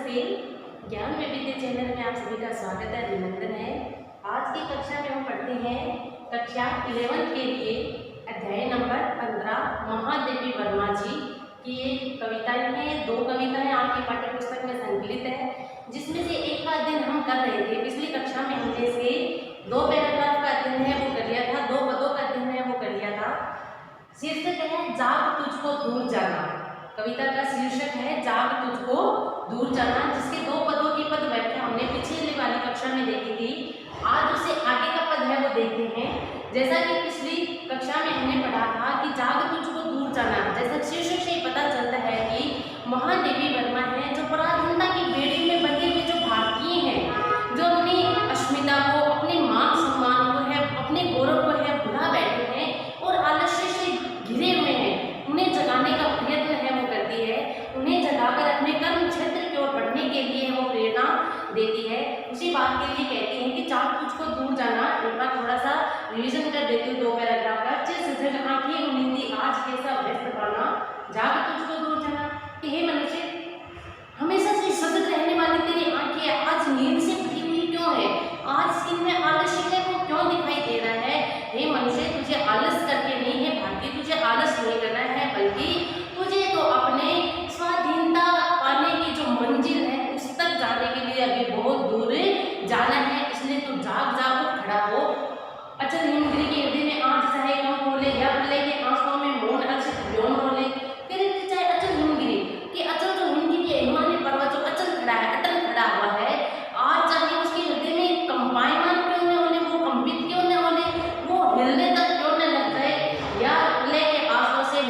नमस्ते। ज्ञान वैविध्य चैनल में आप सभी का स्वागत है, अभिनंदन है। आज की कक्षा में हम पढ़ते हैं कक्षा 11 के लिए अध्याय नंबर 15 महादेवी वर्मा जी की एक कविताएं हैं। 2 कविताएं आपकी पाठ्य पुस्तक में संकलित है, जिसमें से एक का अध्ययन हम कर रहे थे। पिछली कक्षा में हमने से 2 पैराग्राफ का अध्ययन है वो कर लिया था, 2 पदों का अध्ययन है वो कर लिया था। शीर्षक है जाग तुझको दूर जाना। कविता का शीर्षक है जाग तुझको दूर जाना, जिसके 2 पदों की पद व्याख्या हमने पिछले वाली कक्षा में देखी थी। आज उसे आगे का पद है वो देखते हैं। जैसा कि पिछली कक्षा में हमने पढ़ा था कि जाग तुझको दूर जाना, जैसा शीर्षक से पता चलता है कि महादेवी वर्मा है जो पराधीनता की बेड़ी में बंधे हुए जो भारतीय हैं, जो अपनी अस्मिता को, अपने मान सम्मान को है, अपने गौरव को है भुला बैठे हैं और आलस्य से घिरे हुए हैं। उन्हें जगाने का प्रयत्न है वो करती है, उन्हें जगाकर अपने कर्म क्षेत्र की ओर बढ़ने के लिए वो प्रेरणा देती है। उसी बात के लिए कहती हैं कि जाग तुझको दूर जाना। एक बार थोड़ा सा रिवीजन कर देती हूँ 2 पैराग्राफ का। सजग आंखें उन्नींदी आज कैसा व्यस्त पाना, जाग तुझको दूर जाना। कि हे मनुष्य, हमेशा से सजग रहने वाली तेरी आंखें आज नींद से भरी हुई क्यों है? आज इनमें आलस्य है वो क्यों दिखाई दे रहा है? हे मनुष्य, तुझे आलस करके नहीं है भारतीय, तुझे आलस नहीं करना है, बल्कि तुझे तो अपने स्वाधीनता पाने की जो मंजिल है उस तक जाने के लिए अभी बहुत दूर जाना है। इसलिए तू जाग जाग खड़ा हो। अचल हिमगिरी के हृदय में आँच चाहे कम बोले, या प्रलय के आंसुओं में मौन अचल व्योम बोले। तेरे चाहे अचल हिमगिरी कि अचल जो हिमगिरी है, हिमालय पर्वत जो अचल खड़ा है, अटल खड़ा हुआ है, आज चाहे उसके हृदय में कंपायमान क्यों न होने, वो कंपित क्यों न होने, वो हिलने तक क्यों न लग जाए, या प्रलय के आंसुओं से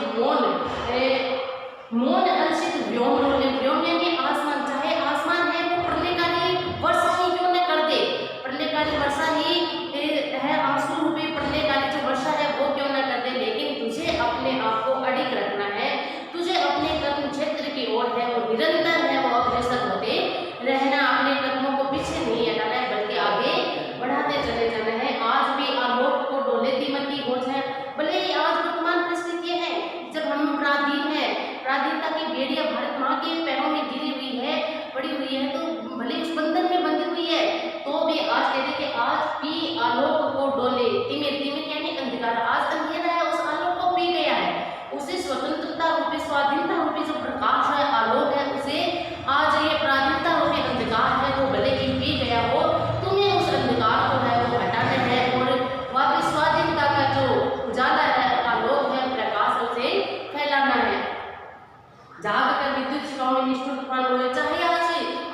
मौन अलसित व्योम रोले। व्योम यानी आसमान, चाहे आसमान है वो प्रलयकारी वर्षा ही क्यों न कर दे, प्रलयकारी वर्षा ही है, आंसू रूपी प्रलयकारी जो वर्षा है वो क्यों न कर दे, लेकिन तुझे अपने आप को अडिग रखना है। तुझे अपने कर्म क्षेत्र की ओर है वो निरंतर है वो अग्रसर होते रहना, अपने कदमों को पीछे नहीं हटाना है बल्कि आगे बढ़ाते चले जाना है। आज भी आलोक को डोले दीमक की खोज है, भले ही आज वर्तमान परिस्थितियां हैं जब हम पराधीन है, पराधीनता की बेड़ियां भारत माँ के पैरों में गिरी हुई है, पड़ी हुई है, तो भले उस बंधन में बंधी हुई है, तो भी आज कहते कि आज भी आलोक को डोले। तिमिर, तिमिर यानी अंधकार, आज अंधेरा है उस आलोक को पी गया है, उसे स्वतंत्रता रूपी स्वाधीनता रूपी जो प्रकाश है, आलोक है, उसे आज ये पराधीनता रूपी अंधकार है वो भले ही पी गया हो, तुम्हें उस अंधकार को है वो हटाना है और वापस स्वाधीनता का जो उजाला है, आलोक है, प्रकाश उसे फैलाना है। जाग कर विद्युत शिखाओं में निष्ठुर तूफान बोले, चाहे आज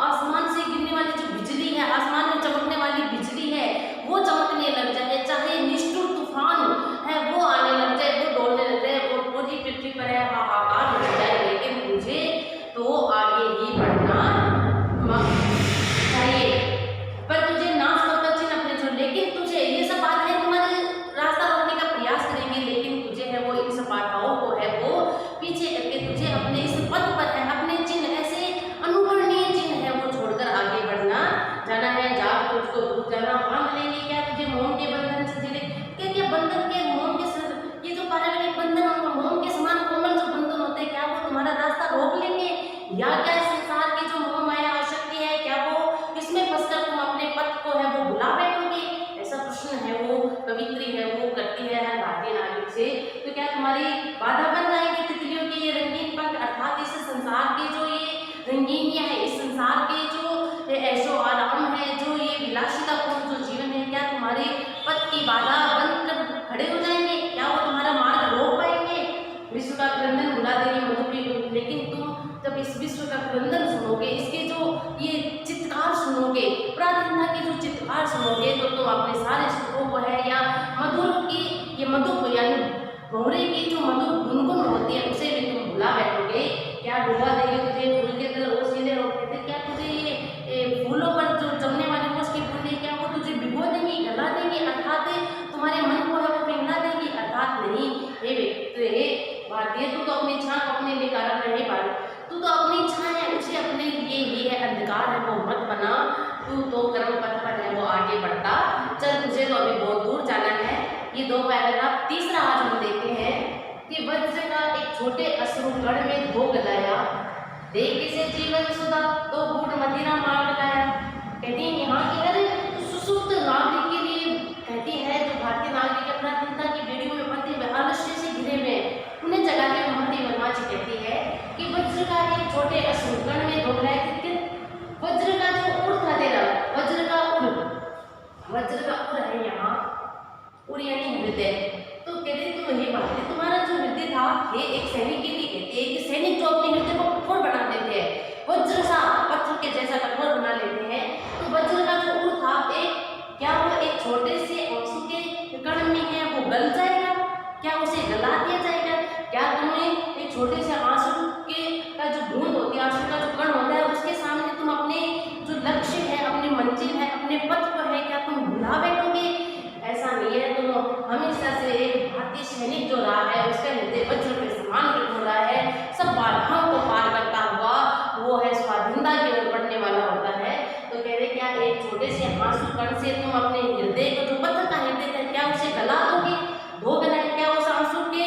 आसमान से गिरने वाली जो बिजली है, आसमान में चमकने वाली बिजली है वो चमकने लग जाए, चाहे निष्ठुर तूफान है वो आने लग जाए, वो डोलने लग जाए और पूरी पृथ्वी पर है हाहाकार मच जाए, लेकिन मुझे तो आगे ही बढ़ना चाहिए। पर तुझे नाश होता चिन्ह अपने जो, लेकिन तुझे ये सब बात है तुम्हारे रास्ता रोकने का प्रयास करेंगे, लेकिन तुझे है वो इन सब बाधाओं को है वो पीछे करके तुझे अपने इस पद पर है अपने चिन्ह, ऐसे अनुकरणीय चिन्ह है वो छोड़कर आगे बढ़ना जाना है। जाग तुझको दूर जाना। बांध लेंगे क्या तुझे मोम के बंधन से जिले, क्या बंधन के मोम के ये जो पारिवारिक बंधन मोम के समान कोमल जो बंधन होते हैं, क्या वो तुम्हारा रास्ता रोक लेंगे, या क्या संसार की जो मोह माया आसक्ति है क्या वो इसमें फंसकर तुम अपने पथ को है वो भुला बैठोगे? ऐसा प्रश्न है वो कवित्री है वो करती है भारतीय नागरिक से। तो क्या तुम्हारी बाधा बन जाएगी तितलियों के ये रंगीन पंख, अर्थात इस संसार के जो ये रंगीनियां है, इस संसार के जो ऐशो आराम है, जो ये विलासितापूर्ण जो जीवन है, क्या तुम्हारे पथ की बाधा बनकर खड़े हो जाएंगे? क्या वो तुम्हारा मार्ग रोक पाएंगे? विश्व का क्रंदन भुला देंगे मधुप्रिय, लेकिन तुम जब इस विश्व का क्रंदन सुनोगे, इसके जो ये चित्कार सुनोगे, पराधीनता के जो चित्कार सुनोगे, तो तुम अपने सारे सुखों को है या मधुर की ये मधुर यानी भौरे की जो मधुर गुनगुन होती है उसे भी तुम भुला बैठोगे। क्या डुबा देंगे तुझे फूल के तल वो सीधे रोकते थे, क्या तुझे ये फूलों पर जो जमने वाली वो उसकी बूंदें क्या वो तुझे भिगो देंगी, गला देंगी, अर्थात तुम्हारे मन को है वो पिघला देंगी? अर्थात नहीं। हे भारतीय, तू तो अपनी छां को अपने लिए कारण नहीं पा रही, तू तो अपनी छां है उसे अपने लिए ही है अंधकार है वो मत बना, तू तो कर्म पथ पर है वो आगे बढ़ता चल, तुझे तो अभी बहुत दूर जाना है। ये 2 पैराग्राफ। तीसरा आज हम देखते हैं कि वज्र का एक छोटे अश्रु गढ़ में धो गलाया, देख किसे जीवन सुधा तो बूढ़ मदिरा मार लगाया। कहती है यहाँ की हर सुसुप्त नागरिक के लिए कहती है, जो भारतीय नागरिक अपना चिंता की बेड़ियों में फंसे हुए आलस्य से घिरे हुए उन्हें जगा के महादेवी वर्मा जी कहती है कि वज्र का एक छोटे अश्रुकण में दोहराए वज्र का जो उड़ था तेरा, वज्र का उड़ है यहाँ, उड़ यानी हृदय। तो कहते तुम ये बात है, तुम्हारा जो हृदय था ये एक सैनिक के लिए कहते हैं कि सैनिक जो अपने हृदय को कठोर बना देते हैं, वज्र सा पत्थर के जैसा कठोर बना लेते हैं। तो वज्र का जो उड़ था एक क्या वो एक छोटे से आंसू के कण में है वो गल जाएगा, क्या उसे गला दिया जाएगा? क्या तुम्हें एक छोटे से आंसू के का जो बूंद होती है, आंसू का जो कण होता है, उसके सामने तुम अपने जो लक्ष्य है, अपनी मंजिल है, अपने पथ पर है, क्या तुम भुला बैठोगे? ऐसा नहीं है। तुम हमेशा से एक भारतीय सैनिक जो रहा है उसका हृदय वज्र के समान कठोर रहा है, सब बाधाओं को पार करता हुआ वो है स्वाधीनता की ओर बढ़ने वाला होता है। तो कह रहे क्या एक छोटे से आंसू कण से तुम अपने हृदय को जो पत्थर का हृदय है क्या उसे गला दोगे? धोकर है क्या उस आंसू के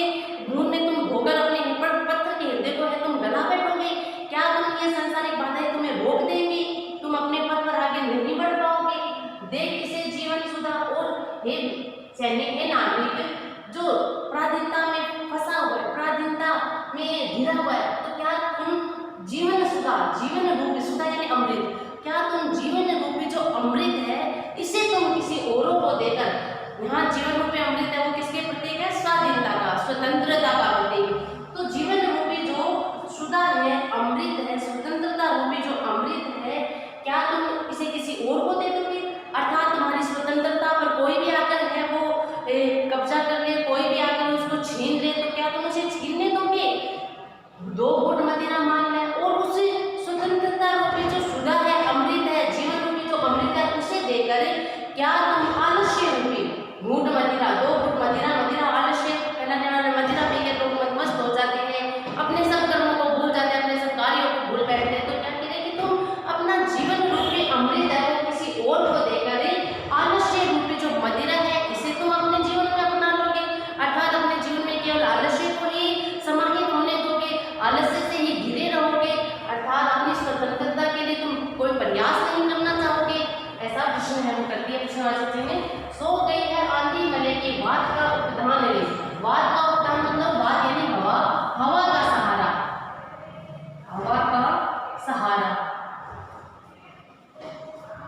बूंद में तुम धोकर अपने पत्थर के हृदय को है तुम गला बैठोगे? क्या तुम ये सांसारिक बाधाएं तुम्हें रोक देंगी? तुम अपने पथ पर आगे नहीं बढ़ पाओगे? देख इसे जीवन सुधा और हे सैनिक हे नागरिक जो पराधीनता में फंसा हुआ है, पराधीनता में घिरा हुआ है, तो क्या तुम जीवन सुधा, जीवन रूपी सुधा यानी अमृत, क्या तुम जीवन रूपी जो अमृत है इसे तुम किसी औरों को देकर, यहाँ जीवन रूपी अमृत है वो किसके प्रतीक है? स्वाधीनता का, स्वतंत्रता का प्रतीक। तो जीवन रूपी जो सुधा है, अमृत है, स्वतंत्रता रूपी जो अमृत है, क्या तुम इसे किसी और को दे दोगे? अर्थात तुम्हारी स्वतंत्रता पर कोई भी आकर है वो कब्जा कर ले, कोई भी आकर उसको छीन ले, तो क्या तुम उसे छीनने दोगे? दो घूंट मदिरा मान ले और उसे स्वतंत्रता रूपी जो सुधा है, अमृत है, जीवन रूपी जो अमृत है उसे देकर क्या तुम आलस्य रूपी घूंट मदिरा, दो घूंट मदिरा आलस्य, पहला जमाने में मदिरा पी के लोग मस्त हो जाते हैं, अपने सब कर्मों को भूल जाते हैं, अपने सब कार्यों को भूल बैठते हैं। तो क्या कह रहे कि तुम अपना जीवन रूपी अमृत है वो किसी और को देकर आलस्य रूपी जो मदिरा है इसे तुम अपने जीवन में अपना लोगे, अर्थात अपने जीवन में केवल आलस्य को ही समाहित होने दोगे, आलस्य से ही घिरे रहोगे, अर्थात अपनी स्वतंत्रता के लिए तुम कोई प्रयास नहीं करना चाहोगे। ऐसा प्रश्न है वो करती है प्रश्नवाची में। सो गई है आंधी मले की वाद का उपधान ले, वाद का उपधान मतलब वाद यानी हवा, हवा का सहारा, हवा का सहारा।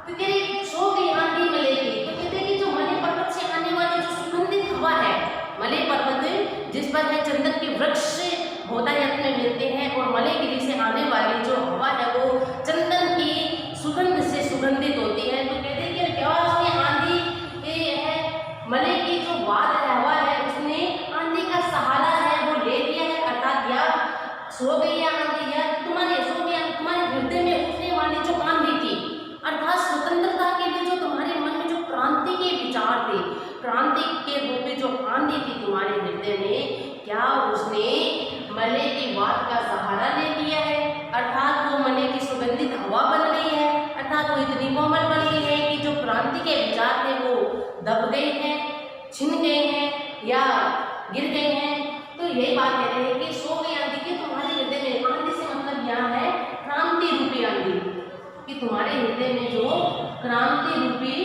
तो कह रही सो गई आंधी मले की, तो कहते कि जो मले पर्वत से आने वाली जो सुगंधित हवा है, मले पर्वत जिस पर है चंदन के वृक्ष से बहुतायत में मिलते हैं, और मलेगिरी से आने वाली जो हवा है वो चंदन की सुगंध से सुगंधित होती है। तो कहते कि क्या उसने आंधी है, मले की जो वाद है, हवा है, उसने आंधी का सहारा है वो ले लिया है, अर्थात या सो गई है आंधी, या तुम्हारे सो गया तुम्हारे हृदय में उठने वाली जो आंधी थी, अर्थात स्वतंत्रता के लिए जो तुम्हारे मन में जो क्रांति के विचार थे, क्रांति के रूप में जो आंधी थी तुम्हारे हृदय में, क्या उसने मले की वाद का सहारा ले लिया है, अर्थात वो मले की सुगंधित हवा बन गई है, अर्थात वो इतनी कोमल बन गई है कि जो क्रांति के विचार थे वो दब गए हैं, छिन गए हैं या गिर गए हैं। तो यही बात कह रहे हैं कि सो गई आंधी की तुम्हारे हृदय में, आंधी से मतलब यहाँ है क्रांति रूपी आंधी, कि तुम्हारे हृदय में जो क्रांति रूपी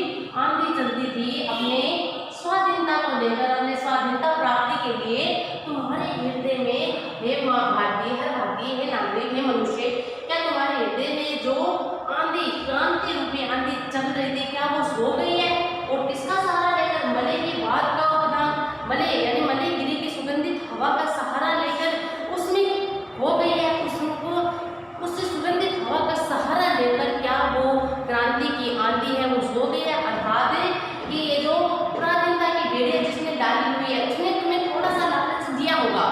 आंधी चलती थी अपने स्वाधीनता को लेकर, अपने स्वाधीनता प्राप्ति के लिए, तुम्हारे हृदय में हे भारतीय, हर भारतीय, हे नागरिक, हे मनुष्य, क्या तुम्हारे हृदय में जो आंधी, क्रांति रूपी आंधी चल रही थी, क्या वो सो गई है? और किसका सहारा लेकर? मले की वाद का उपधान, मले यानी मलेगिरी की सुगंधित हवा का सहारा लेकर उसमें हो गई है, उसको उससे सुगंधित हवा का सहारा लेकर क्या वो क्रांति की आंधी है वो सो गई है, अर्थात कि ये जो पराधीनता की बेड़े जिसने डाली हुई है उसने तुम्हें थोड़ा सा लालच दिया होगा,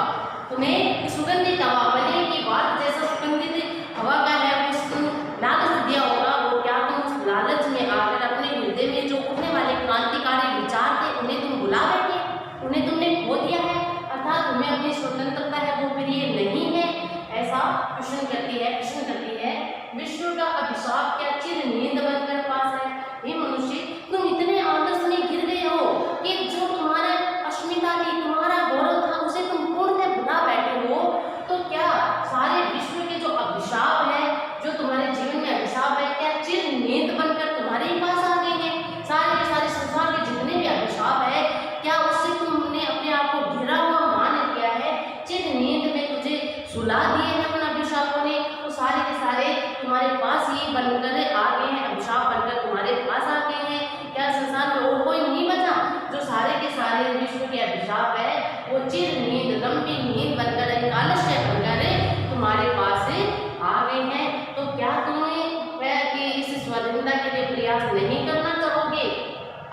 तुम्हें सुगंधित हवा, मले की वाद जैसा सुगंधित हवा का है वो लालच दिया होगा, वो क्या तुम उस लालच में आकर अपने हृदय में जो उठने वाले क्रांतिकारी विचार थे उन्हें तुम भुला बैठे, उन्हें तुमने खो दिया है, अर्थात तुम्हें अपनी स्वतंत्रता है वो प्रिय नहीं है? ऐसा प्रश्न करती है विश्व का अभिशाप क्या चिर नींद बनकर पास है? हे मनुष्य, तुम इतने आदर्श में गिर गए हो कि जो तुम्हारा अस्मिता थी, तुम्हारा गौरव था, उसे तुम पूर्णतः भुला बैठे हो। वो चिर नींद लंबी नींद बनकर कालस्य बनकर तुम्हारे पास आ गए हैं। तो क्या तुम्हें कि इस स्वाधीनता के लिए प्रयास नहीं करना चाहोगे?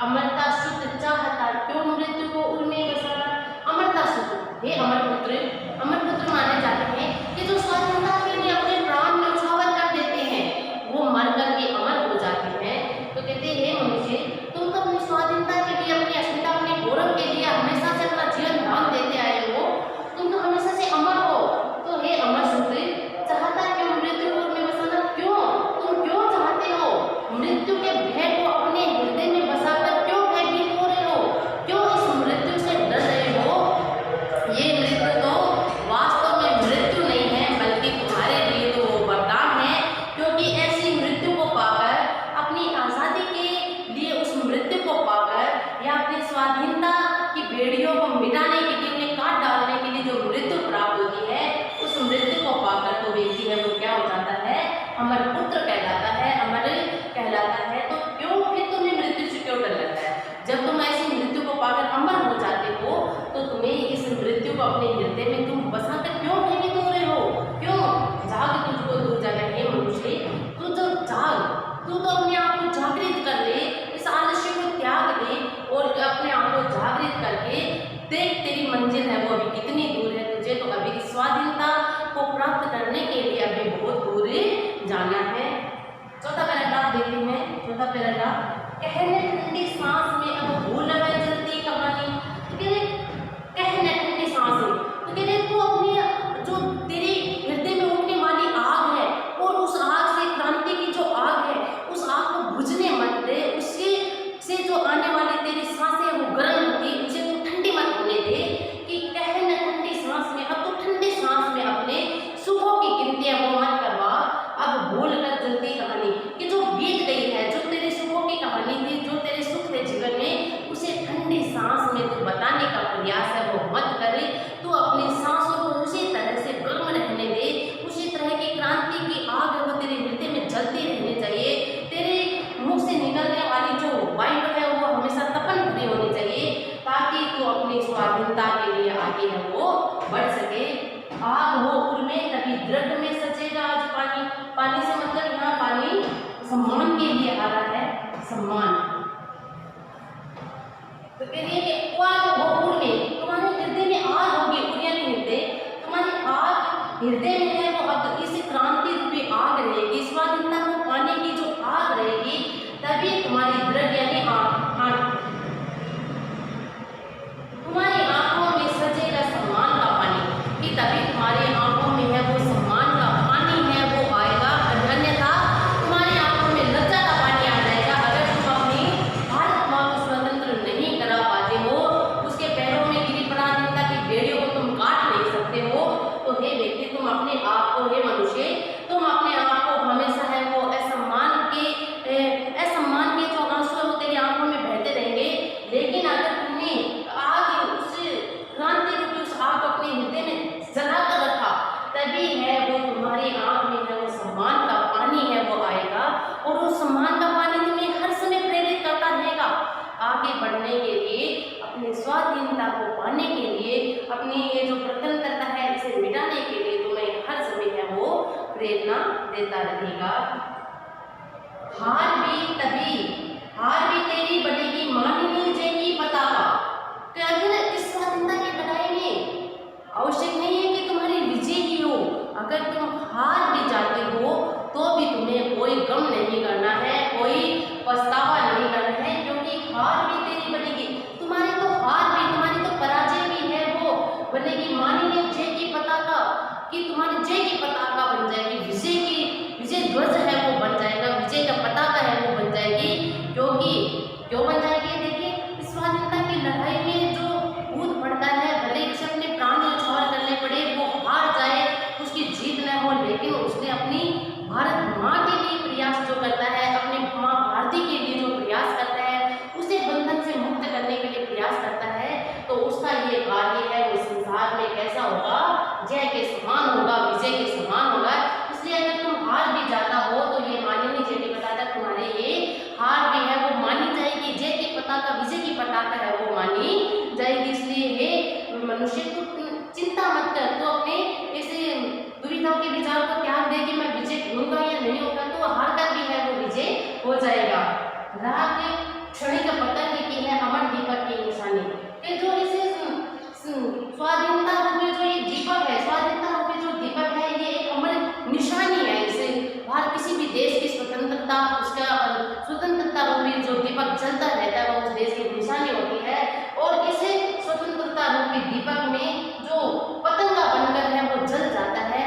अमरता शुद्ध चाहता क्यों मृत्यु को उनमें बसाना। अमरता शुद्ध, हे अमर पुत्र माने जाते हैं कि जो स्वाधीनता के लिए अपने प्राण न्यौछावर कर देते हैं, वो मर करके अमर हो जाते हैं। तो कहते हैं मनुष्य, तुम तो अपनी स्वाधीनता के लिए, अपनी अस्मिता, अपने गौरव के लिए हमेशा से अपना जीवन दान देते आए हो, तुम तो हमेशा से अमर हो। तो हे अमर सूत्र, चाहता क्यों मृत्यु को उनमें बसाना। क्यों, तुम क्यों चाहते हो मृत्यु के भय को अपने हृदय में बसाकर क्यों भयभीत हो रहे हो, क्यों इस मृत्यु से डर रहे हो। ये मृत्यु तो वास्तव में मृत्यु नहीं है, बल्कि तुम्हारे लिए तो वो वरदान है, क्योंकि ऐसी मृत्यु को पाकर, अपनी आज़ादी के लिए उस मृत्यु को पाकर, या अपनी स्वाधीनता की बेड़ियों को मिटाने के लिए, उन्हें काट डालने के लिए जो मृत्यु प्राप्त होती है, उस मृत्यु को पाकर तो व्यक्ति है वो क्या हो जाता है, अमर पुत्र कहलाता है, अमर कहलाता है। तो क्यों फिर तुम्हें मृत्यु से क्यों डर लगता है? जब तुम ऐसी मृत्यु को पाकर अमर हो जाते हो, तो तुम्हें इस मृत्यु को अपने हृदय में तुम बसाकर क्यों भयभीत हो रहे हो? क्यों? जाग, तुझको दूर जाना है मनुष्य, तू तो जाग, तू तो अपने आप को जागृत कर ले, इस आलस्य को त्याग दे और अपने आप को जागृत करके देख, तेरी मंजिल है वो अभी कितनी दूर है। तुझे तो अभी स्वाधीनता को प्राप्त करने के लिए अभी बहुत दूर जाना है। चौथा पैराग्राफ देखते हैं। चौथा पैराग्राफ, कहने ठंडी सांस में अब भूल गए जल्दी कहानी। तो कह रहे कहने ठंडी सांस में, तो कह रहे तू अपनी जो तेरे हृदय में उठने वाली आग है, और उस आग से, क्रांति की जो आग है, उस आग को बुझने मत दे। उससे जो आने वाली तेरी सांसें वो गर्म होती, उसे तू ठंडी मत होने दे। कि कहने ठंडी सांस में, अब तू ठंडी सांस में अपने सुखों की गिनतियां वो मत करवा, अब भूल कर जल्दी कहानी कि जो बीत गई है, जो तेरे सुखों की कहानी थी, जो तेरे सुख थे जीवन में, उसे ठंडी सांस में तू बताने का प्रयास है वो मत करे। तू अपनी सांसों को उसी तरह से गर्म रहने दे, उसी तरह की क्रांति की आग है वो तेरे हृदय में जलती रहनी चाहिए। तेरे मुख से निकलने वाली जो वायु है वो हमेशा तपन भरी होनी चाहिए, ताकि तू अपनी स्वाधीनता के लिए आगे है वो बढ़ सके। आग हो उनमें तभी दृढ़ में सचेगा आज पानी। पानी से मतलब यहाँ पानी सम्मान के लिए आ रहा है, सम्मान। तो कहिए कि आग हो उनमें, तुम्हारे हृदय में आग होगी, उड़िया नहीं हृदय, तुम्हारी आग हृदय में है वो अब इस क्रांति रूपी आग रहेगी, स्वाधीनता को पाने की जो आग रहेगी, तभी तुम्हारी दृढ़ यानी तुम्हारी आंखों में सजेगा सम्मान का पानी। कि तभी तुम्हारी आंखों में है वो सम्मान का पानी है वो आएगा, अन्यथा तुम्हारी आंखों में लज्जा का पानी आ जाएगा। अगर तुम अपनी भारत माँ को स्वतंत्र नहीं करा पाते हो, उसके पैरों में गिरी पराधीनता की बेड़ियों को तुम काट नहीं सकते हो, तो हे व्यक्ति, तुम अपने आप को, हे मनुष्य, तुम अपने आप को हमेशा है वो असम्मान के जो आंसू है वो तेरी आंखों में बहते रहेंगे। लेकिन अगर तुमने आग, उस क्रांति रूपी उस आग को अपने हृदय में जला कर रखा, तभी है वो तुम्हारी आंख में है वो सम्मान का पानी है वो आएगा, और वो सम्मान का पानी तुम्हें हर समय प्रेरित करता रहेगा आगे बढ़ने के लिए, अपनी स्वाधीनता को पाने के लिए, अपनी ये जो प्रतंत्रता है इसे मिटाने के लिए तुम्हें हर समय है वो प्रेरणा देता रहेगा। हार भी तेरी बढ़ेगी, मानिनी जय की पताका। तो अगर इस स्वाधीनता की लड़ाई में आवश्यक नहीं है कि तुम्हारी विजय ही हो, अगर तुम हार भी जाते हो तो भी तुम्हें कोई गम नहीं करना है, कोई पछतावा नहीं करना है, क्योंकि हार भी तेरी बढ़ेगी, तुम्हारी तो हार भी, तुम्हारी तो पराजय भी है वो बनेगी, मानिए जय की पताका। कि तुम्हारी जय की पताका बन जाएगी, विजय ध्वज है वो बन जाएगा, विजय का पताका है वो बन जाएगी। क्यों बन जाएगी? देखिए, इस स्वाधीनता की लड़ाई में जो कूद पड़ता है, भले उसे अपने प्राण न्यौछावर करने पड़े, वो हार जाए, उसकी जीत न हो, लेकिन उसने अपनी भारत माँ के लिए प्रयास जो करता है, अपनी माँ भारती के लिए जो प्रयास करता है, उसे बंधन से मुक्त करने के लिए प्रयास करता है, तो उसका ये कार्य है वो संसार में कैसा होगा? जय के समान होगा, विजय के समान होगा। इसलिए अगर तुम हार भी जाता हो तो ये मानिनी जय की पताका, तुम्हारे ये हार भी है वो मानी जाएगी, जय की पताका, विजय की पताका है वो मानी जाएगी। इसलिए हे मनुष्य तू चिंता मत कर, तो अपने ऐसे दुविधाओं के विचार को त्याग दे कि मैं विजय होऊंगा या नहीं होगा, तो हार कर भी है वो विजय हो जाएगा। राग क्षणिक पतन की है अमर दीपक की निशानी, कि जो इसे स्वाधीनता रूपी जो ये दीपक है, स्वाधीनता रूपी जो दीपक है, ये एक अमर निशानी है। इसे बाहर किसी भी देश की स्वतंत्रता, उसका स्वतंत्रता रूपी जो दीपक जलता रहता है वो उस देश की निशानी होती है। और इसे स्वतंत्रता रूपी दीपक में जो पतंगा बनकर है वो जल जाता है।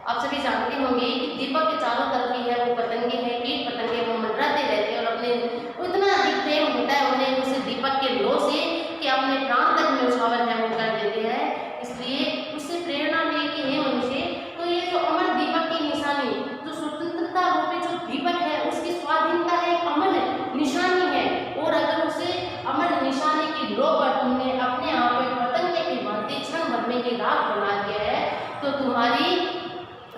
आप सभी जानते होंगे कि दीपक के चारों तरफ ही है वो पतंगे हैं, कीट पतंगे वो मंडराते रहते हैं और अपने इतना अधिक प्रेम होता है उन्हें उस दीपक के लो से कि अपने प्राण तक न्यौछावर है वो कर देते हैं। इसलिए उससे प्रेरणा ले कि हे मनुष्य, तो ये जो अमर दीपक की निशानी, जो स्वतंत्रता रूपी जो दीपक है उसकी स्वाधीनता है, एक अमर निशानी है। और अगर उसे अमर निशानी की लो पर तुमने अपने आप को पतंगे की भांति क्षण भर में की राख बना दिया है, तो तुम्हारी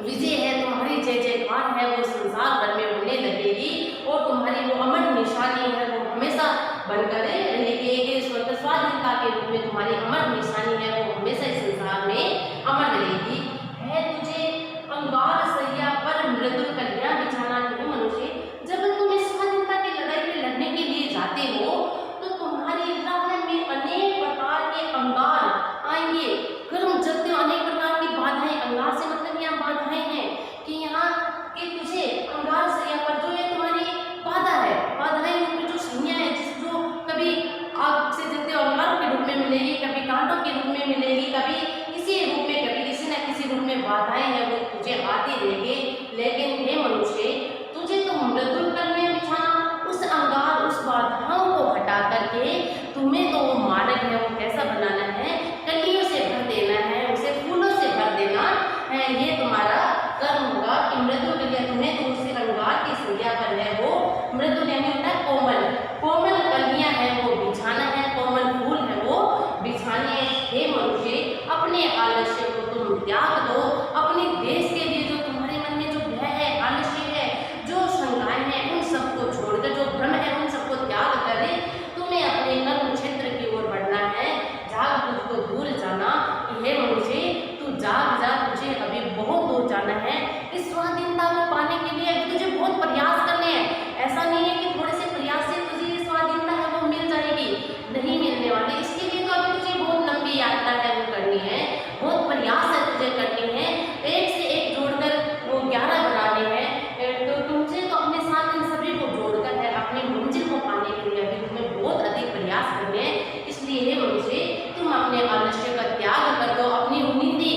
विजय है, तुम्हारी जय जयकार है वो संसार भर में होने लगेगी और तुम्हारी वो अमर निशानी है वो हमेशा बनकर रहेगी। एक स्वाधीनता के रूप में तुम्हारी अमर निशानी है वो हमेशा इस संसार में अमर रहेगी। है तुझे अंगार सैया पर मृदु कन्या बिछाना नहीं मनुष्य, जब तुम इस स्वाधीनता की लड़ाई में लड़ने के लिए जाते हो तो तुम्हारी राह में अनेक प्रकार के अंगार आएंगे, गर्म जलते अनेक प्रकार की बाधाएं। अंगार से मतलब यहाँ बाधाएं हैं कि यहाँ कि तुझे अंगार सैया पर जो ये तुम्हारी बाधा है, बाधाएं रूपी जो सैया है जो कभी आग से जलते अंगारों के रूप में मिलेगी, कभी कांटों के रूप में मिलेगी, कभी किसी रूप में, कभी किसी न किसी रूप में बाधाएं हैं वो तुझे आती रहेगी। लेकिन हे मनुष्य, तुझे तो मृदुल कन्या बिछाना, उस अंगार उस बाधाओं को हटा करके तुम्हें तो वो मार्ग है वो कैसा बनाना है, कलियों से भर देना है, उसे फूलों से भर देना है, ये तुम्हारा कर्म होगा। कि मृदुल कन्या तुम्हें तो उस अंगार की संज्ञा पर है वो मृदुल यानी होता है कोमल, कोमल कन्या है वो बिछाना है, कोमल फूल है वो बिछाने हैं। हे मनुष्य, अपने आलस्य को तुम त्याग दो, अपने देश के लिए जो तुम्हारे मन में जो भय है, आलस्य है, जो शंकाएं हैं, उन सबको छोड़कर, जो भ्रम है उन सबको त्याग कर तुम्हें अपने कर्म क्षेत्र की ओर बढ़ना है। जाग तुझको दूर जाना, हे मनुष्य तू जाग जा, तुझे अभी बहुत दूर जाना है। इस स्वाधीनता को पाने के लिए अभी तुझे बहुत प्रयास करने हैं। ऐसा नहीं है कि थोड़े से प्रयास से तुझे ये स्वाधीनता है वो मिल जाएगी, नहीं मिलने वाली। इसके लिए तो अभी तुझे बहुत लंबी यात्रा है वो करनी है, बहुत प्रयास है तुझे करनी है, एक से एक जोड़कर वो 11 बनाने हैं। तो तुमसे तो अपने साथ इन सभी को जोड़कर है अपनी मंजिल को पाने के लिए अभी तुम्हें बहुत अधिक प्रयास करने हैं। इसलिए हे मनुष्य, तुम अपने आलस्य का त्याग कर दो, अपनी नींदी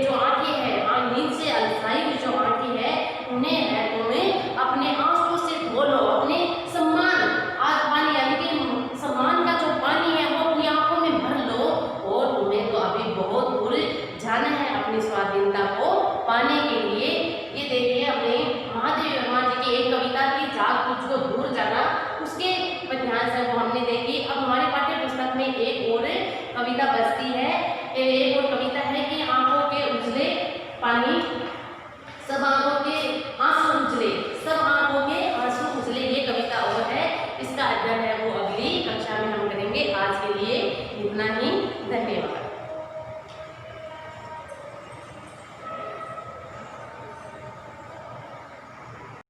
जो आंखें हैं, नींद से अलसाई हुई जो आंखें हैं, उन्हें है तुम्हें अपने आंसू से धो लो, अपने सम्मान आज पानी यानी कि सम्मान का जो पानी है वो अपनी आंखों में भर लो। और तुम्हें तो अभी बहुत दूर जाना है अपनी स्वाधीनता को पाने के लिए। ये देखिए अपने महादेवी वर्मा जी की एक कविता थी, जाग तुझको दूर जाना, उसके ध्यान से वो हमने देखी। अब हमारे पाठ्य पुस्तक में एक और कविता बचती है, एक और कविता है कि आंखों के उजले पानी, सब आंखों के आंसू उजले, सब आंखों के आंसू उजले, ये कविता और है। इसका अध्ययन है वो अगली कक्षा में हम करेंगे। आज के लिए इतना ही।